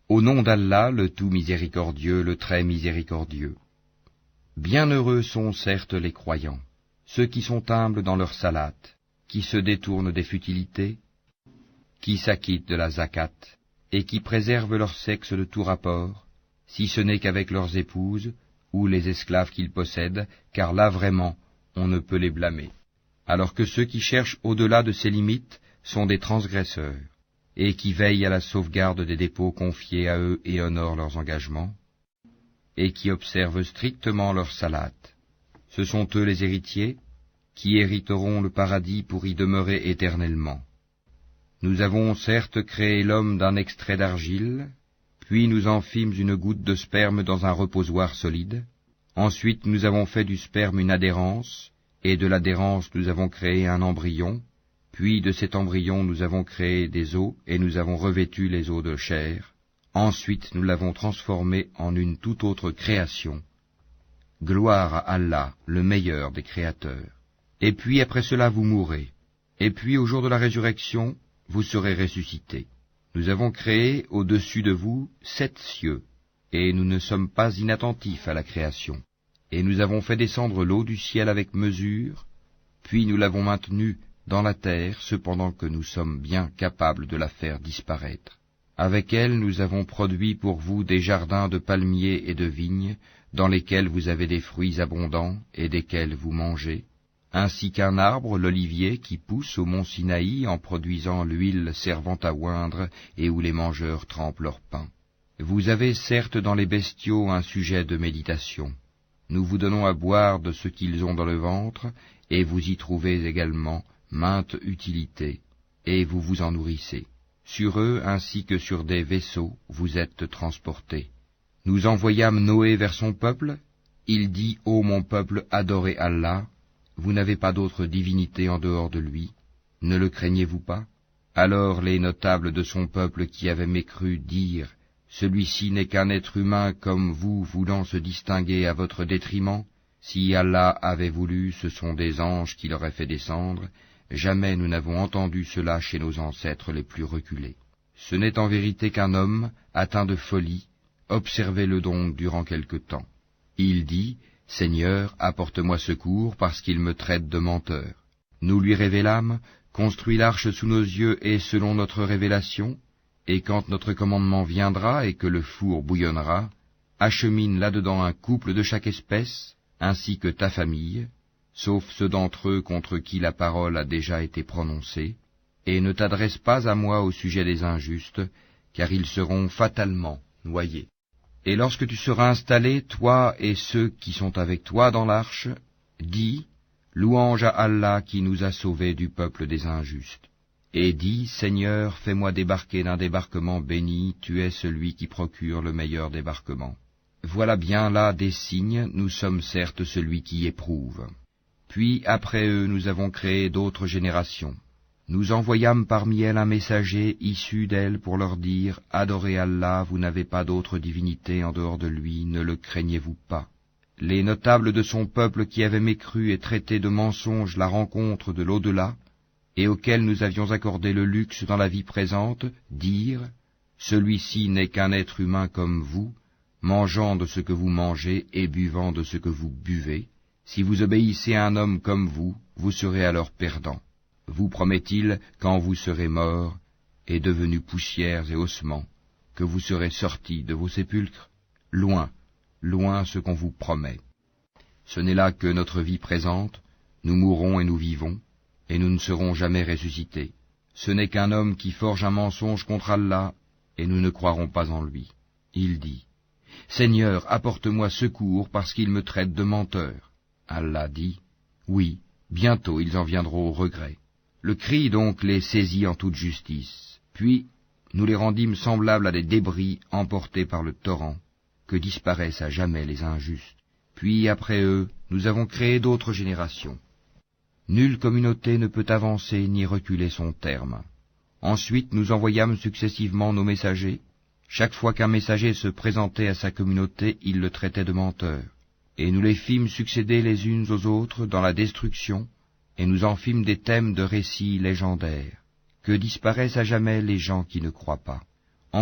Au nom d'Allah, le tout miséricordieux, le très miséricordieux. Bienheureux sont certes les croyants, ceux qui sont humbles dans leur salat, qui se détournent des futilités, qui s'acquittent de la zakat, et qui préservent leur sexe de tout rapport, si ce n'est qu'avec leurs épouses, ou les esclaves qu'ils possèdent, car là vraiment, on ne peut les blâmer. Alors que ceux qui cherchent au-delà de ces limites sont des transgresseurs, et qui veillent à la sauvegarde des dépôts confiés à eux et honorent leurs engagements, et qui observent strictement leur salat. Ce sont eux les héritiers, qui hériteront le paradis pour y demeurer éternellement. Nous avons certes créé l'homme d'un extrait d'argile, puis nous en fîmes une goutte de sperme dans un reposoir solide. Ensuite nous avons fait du sperme une adhérence, et de l'adhérence nous avons créé un embryon, puis de cet embryon nous avons créé des os, et nous avons revêtu les os de chair. Ensuite nous l'avons transformé en une toute autre création. Gloire à Allah, le meilleur des créateurs. Et puis après cela vous mourrez. Et puis au jour de la résurrection, vous serez ressuscités. Nous avons créé au-dessus de vous 7 cieux, et nous ne sommes pas inattentifs à la création. Et nous avons fait descendre l'eau du ciel avec mesure, puis nous l'avons maintenue dans la terre, cependant que nous sommes bien capables de la faire disparaître. Avec elle nous avons produit pour vous des jardins de palmiers et de vignes, dans lesquels vous avez des fruits abondants et desquels vous mangez, ainsi qu'un arbre, l'olivier, qui pousse au mont Sinaï en produisant l'huile servant à oindre et où les mangeurs trempent leur pain. Vous avez certes dans les bestiaux un sujet de méditation. Nous vous donnons à boire de ce qu'ils ont dans le ventre, et vous y trouvez également maintes utilités, et vous vous en nourrissez. Sur eux, ainsi que sur des vaisseaux, vous êtes transportés. Nous envoyâmes Noé vers son peuple. Il dit, ô mon peuple, adorez Allah. Vous n'avez pas d'autre divinité en dehors de lui. Ne le craignez-vous pas? Alors les notables de son peuple qui avaient mécru dirent, celui-ci n'est qu'un être humain comme vous, voulant se distinguer à votre détriment. Si Allah avait voulu, ce sont des anges qui l'auraient fait descendre. Jamais nous n'avons entendu cela chez nos ancêtres les plus reculés. Ce n'est en vérité qu'un homme, atteint de folie. Observez-le donc durant quelque temps. Il dit, Seigneur, apporte-moi secours, parce qu'il me traite de menteur. Nous lui révélâmes, construis l'arche sous nos yeux et selon notre révélation, et quand notre commandement viendra et que le four bouillonnera, achemine là-dedans un couple de chaque espèce, ainsi que ta famille, sauf ceux d'entre eux contre qui la parole a déjà été prononcée, et ne t'adresse pas à moi au sujet des injustes, car ils seront fatalement noyés. Et lorsque tu seras installé, toi et ceux qui sont avec toi dans l'arche, dis, louange à Allah qui nous a sauvés du peuple des injustes. Et dis, Seigneur, fais-moi débarquer d'un débarquement béni, tu es celui qui procure le meilleur débarquement. Voilà bien là des signes, nous sommes certes celui qui éprouve. Puis après eux nous avons créé d'autres générations. Nous envoyâmes parmi elles un messager issu d'elles pour leur dire, adorez Allah, vous n'avez pas d'autre divinité en dehors de lui, ne le craignez-vous pas. Les notables de son peuple qui avaient mécru et traité de mensonge la rencontre de l'au-delà, et auxquels nous avions accordé le luxe dans la vie présente, dirent, celui-ci n'est qu'un être humain comme vous, mangeant de ce que vous mangez et buvant de ce que vous buvez. Si vous obéissez à un homme comme vous, vous serez alors perdant. Vous promet-il, quand vous serez morts et devenus poussières et ossements, que vous serez sortis de vos sépulcres? Loin, loin ce qu'on vous promet. Ce n'est là que notre vie présente, nous mourrons et nous vivons, et nous ne serons jamais ressuscités. Ce n'est qu'un homme qui forge un mensonge contre Allah, et nous ne croirons pas en lui. Il dit, Seigneur, apporte-moi secours parce qu'il me traite de menteur. Allah dit, oui, bientôt ils en viendront au regret. Le cri donc les saisit en toute justice. Puis nous les rendîmes semblables à des débris emportés par le torrent, que disparaissent à jamais les injustes. Puis après eux, nous avons créé d'autres générations. Nulle communauté ne peut avancer ni reculer son terme. Ensuite nous envoyâmes successivement nos messagers. Chaque fois qu'un messager se présentait à sa communauté, il le traitait de menteur. Et nous les fîmes succéder les unes aux autres dans la destruction, et nous en fîmes des thèmes de récits légendaires, que disparaissent à jamais les gens qui ne croient pas.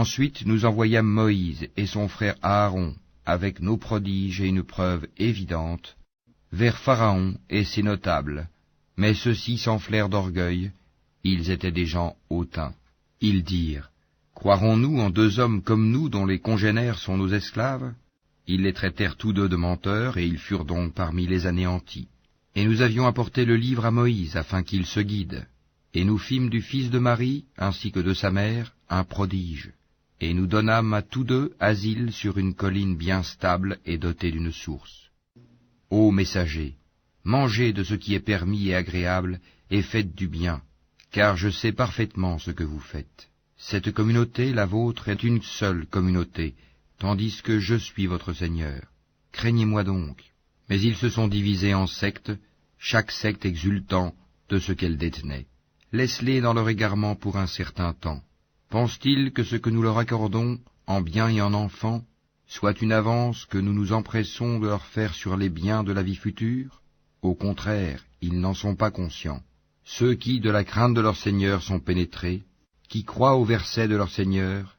Ensuite nous envoyâmes Moïse et son frère Aaron, avec nos prodiges et une preuve évidente, vers Pharaon et ses notables, mais ceux-ci s'enflèrent d'orgueil, ils étaient des gens hautains. Ils dirent, croirons-nous en 2 hommes comme nous dont les congénères sont nos esclaves? Ils les traitèrent tous 2 de menteurs, et ils furent donc parmi les anéantis. Et nous avions apporté le livre à Moïse, afin qu'il se guide. Et nous fîmes du fils de Marie, ainsi que de sa mère, un prodige. Et nous donnâmes à tous 2 asile sur une colline bien stable et dotée d'une source. Ô messagers, mangez de ce qui est permis et agréable, et faites du bien, car je sais parfaitement ce que vous faites. Cette communauté, la vôtre, est une seule communauté, tandis que je suis votre Seigneur. Craignez-moi donc. Mais ils se sont divisés en sectes, chaque secte exultant de ce qu'elle détenait. Laisse-les dans leur égarement pour un certain temps. Pensent-ils que ce que nous leur accordons, en biens et en enfants, soit une avance que nous nous empressons de leur faire sur les biens de la vie future? Au contraire, ils n'en sont pas conscients. Ceux qui, de la crainte de leur Seigneur, sont pénétrés, qui croient au verset de leur Seigneur,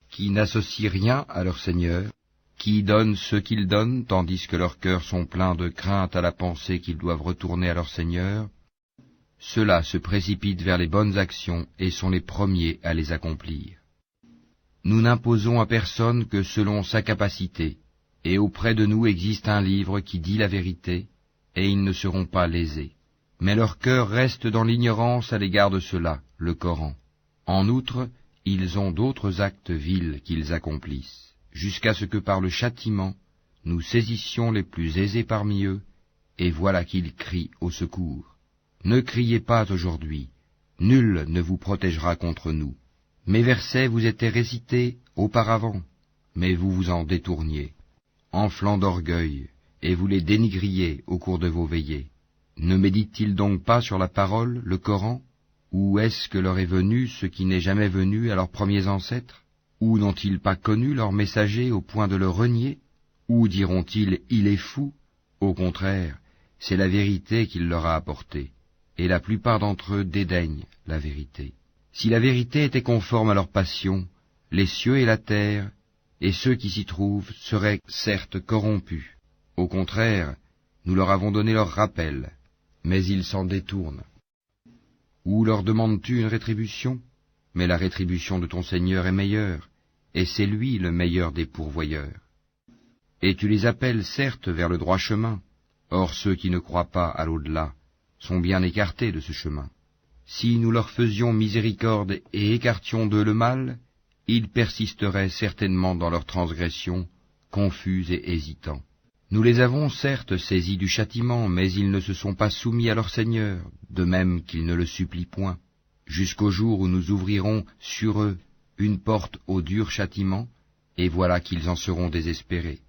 qui n'associent rien à leur Seigneur, qui donnent ce qu'ils donnent, tandis que leurs cœurs sont pleins de crainte à la pensée qu'ils doivent retourner à leur Seigneur, ceux-là se précipitent vers les bonnes actions et sont les premiers à les accomplir. Nous n'imposons à personne que selon sa capacité, et auprès de nous existe un livre qui dit la vérité, et ils ne seront pas lésés. Mais leur cœur reste dans l'ignorance à l'égard de cela, le Coran. En outre, ils ont d'autres actes vils qu'ils accomplissent, jusqu'à ce que par le châtiment, nous saisissions les plus aisés parmi eux, et voilà qu'ils crient au secours. Ne criez pas aujourd'hui, nul ne vous protégera contre nous. Mes versets vous étaient récités auparavant, mais vous vous en détourniez, enflant d'orgueil, et vous les dénigriez au cours de vos veillées. Ne méditent-ils donc pas sur la parole, le Coran? Ou est-ce que leur est venu ce qui n'est jamais venu à leurs premiers ancêtres? Ou n'ont-ils pas connu leur messager au point de le renier? Ou diront-ils, il est fou? Au contraire, c'est la vérité qu'il leur a apportée, et la plupart d'entre eux dédaignent la vérité. Si la vérité était conforme à leur passion, les cieux et la terre, et ceux qui s'y trouvent, seraient certes corrompus. Au contraire, nous leur avons donné leur rappel, mais ils s'en détournent. Ou leur demandes-tu une rétribution? Mais la rétribution de ton Seigneur est meilleure, et c'est lui le meilleur des pourvoyeurs. Et tu les appelles certes vers le droit chemin, or ceux qui ne croient pas à l'au-delà sont bien écartés de ce chemin. Si nous leur faisions miséricorde et écartions d'eux le mal, ils persisteraient certainement dans leur transgression, confus et hésitants. Nous les avons certes saisis du châtiment, mais ils ne se sont pas soumis à leur Seigneur, de même qu'ils ne le supplient point, jusqu'au jour où nous ouvrirons sur eux une porte au dur châtiment, et voilà qu'ils en seront désespérés.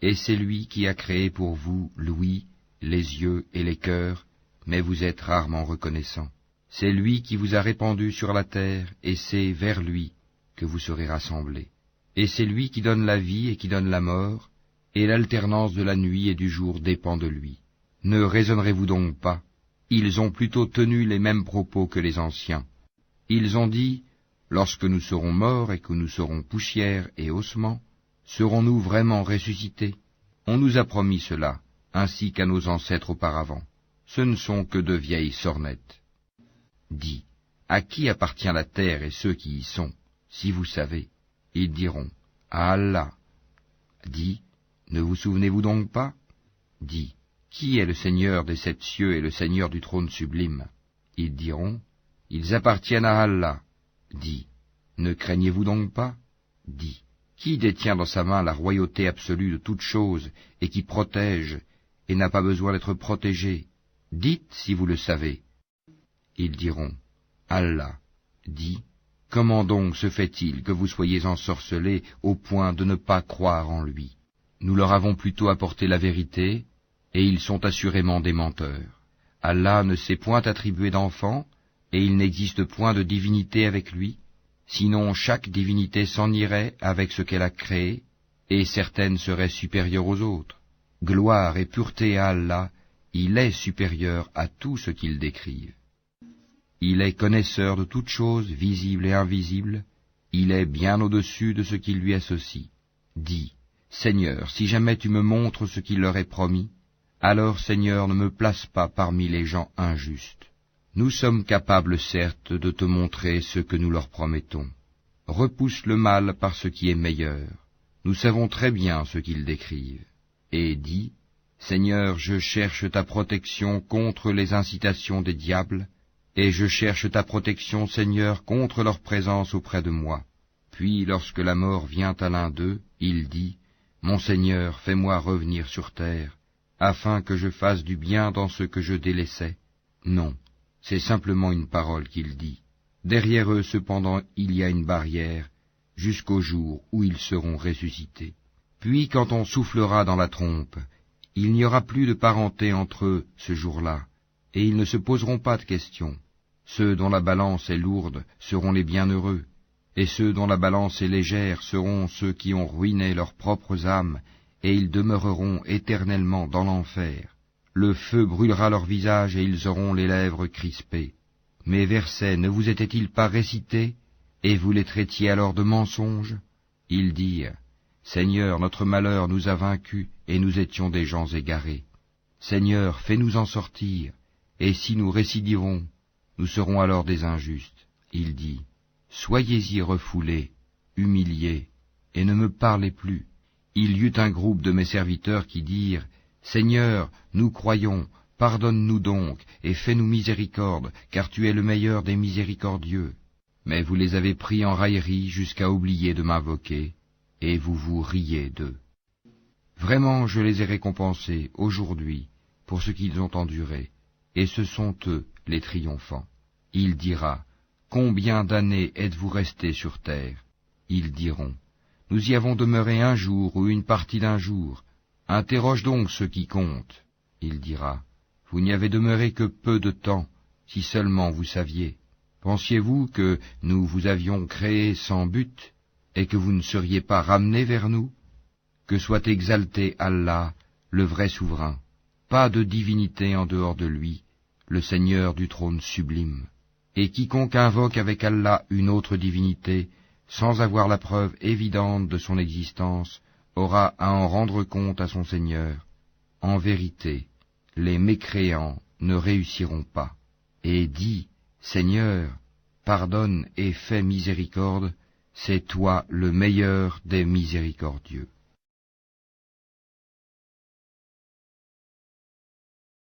Et c'est lui qui a créé pour vous l'ouïe, les yeux et les cœurs, mais vous êtes rarement reconnaissants. C'est lui qui vous a répandu sur la terre, et c'est vers lui que vous serez rassemblés. Et c'est lui qui donne la vie et qui donne la mort, et l'alternance de la nuit et du jour dépend de lui. Ne raisonnerez-vous donc pas? Ils ont plutôt tenu les mêmes propos que les anciens. Ils ont dit, lorsque nous serons morts et que nous serons poussière et ossements, serons-nous vraiment ressuscités? On nous a promis cela, ainsi qu'à nos ancêtres auparavant. Ce ne sont que de vieilles sornettes. Dis, à qui appartient la terre et ceux qui y sont, si vous savez? Ils diront, à Allah. Dis, ne vous souvenez-vous donc pas? Dis, qui est le Seigneur des 7 cieux et le Seigneur du trône sublime? Ils diront, ils appartiennent à Allah. Dis, ne craignez-vous donc pas? Dis, qui détient dans sa main la royauté absolue de toutes choses et qui protège et n'a pas besoin d'être protégé? Dites si vous le savez. Ils diront, Allah. Dis, comment donc se fait-il que vous soyez ensorcelés au point de ne pas croire en lui? Nous leur avons plutôt apporté la vérité, et ils sont assurément des menteurs. Allah ne s'est point attribué d'enfant, et il n'existe point de divinité avec lui, sinon chaque divinité s'en irait avec ce qu'elle a créé, et certaines seraient supérieures aux autres. Gloire et pureté à Allah, il est supérieur à tout ce qu'ils décrivent. Il est connaisseur de toutes choses visibles et invisibles, il est bien au-dessus de ce qu'ils lui associent. Dis, Seigneur, si jamais tu me montres ce qu'il leur est promis, alors, Seigneur, ne me place pas parmi les gens injustes. Nous sommes capables, certes, de te montrer ce que nous leur promettons. Repousse le mal par ce qui est meilleur. Nous savons très bien ce qu'ils décrivent. Et dis, Seigneur, je cherche ta protection contre les incitations des diables, et je cherche ta protection, Seigneur, contre leur présence auprès de moi. Puis, lorsque la mort vient à l'un d'eux, il dit, Mon Seigneur, fais-moi revenir sur terre, afin que je fasse du bien dans ce que je délaissais. Non, c'est simplement une parole qu'il dit. Derrière eux, cependant, il y a une barrière, jusqu'au jour où ils seront ressuscités. Puis, quand on soufflera dans la trompe, il n'y aura plus de parenté entre eux ce jour-là, et ils ne se poseront pas de questions. Ceux dont la balance est lourde seront les bienheureux, et ceux dont la balance est légère seront ceux qui ont ruiné leurs propres âmes, et ils demeureront éternellement dans l'enfer. Le feu brûlera leur visage et ils auront les lèvres crispées. Mes versets ne vous étaient-ils pas récités, et vous les traitiez alors de mensonges? Ils dirent, Seigneur, notre malheur nous a vaincus, et nous étions des gens égarés. Seigneur, fais-nous en sortir, et si nous récidivons, nous serons alors des injustes. Il dit, Soyez-y refoulés, humiliés, et ne me parlez plus. Il y eut un groupe de mes serviteurs qui dirent, Seigneur, nous croyons, pardonne-nous donc, et fais-nous miséricorde, car tu es le meilleur des miséricordieux. Mais vous les avez pris en raillerie jusqu'à oublier de m'invoquer, et vous vous riez d'eux. Vraiment, je les ai récompensés aujourd'hui pour ce qu'ils ont enduré, et ce sont eux les triomphants. Il dira, Combien d'années êtes-vous restés sur terre? Ils diront, Nous y avons demeuré un jour ou une partie d'un jour. Interroge donc ceux qui comptent. Il dira, Vous n'y avez demeuré que peu de temps, si seulement vous saviez. Pensiez-vous que nous vous avions créé sans but, et que vous ne seriez pas ramenés vers nous? Que soit exalté Allah, le vrai souverain. Pas de divinité en dehors de lui, le Seigneur du trône sublime. Et quiconque invoque avec Allah une autre divinité, sans avoir la preuve évidente de son existence, aura à en rendre compte à son Seigneur. En vérité, les mécréants ne réussiront pas. Et dis, Seigneur, pardonne et fais miséricorde, c'est toi le meilleur des miséricordieux.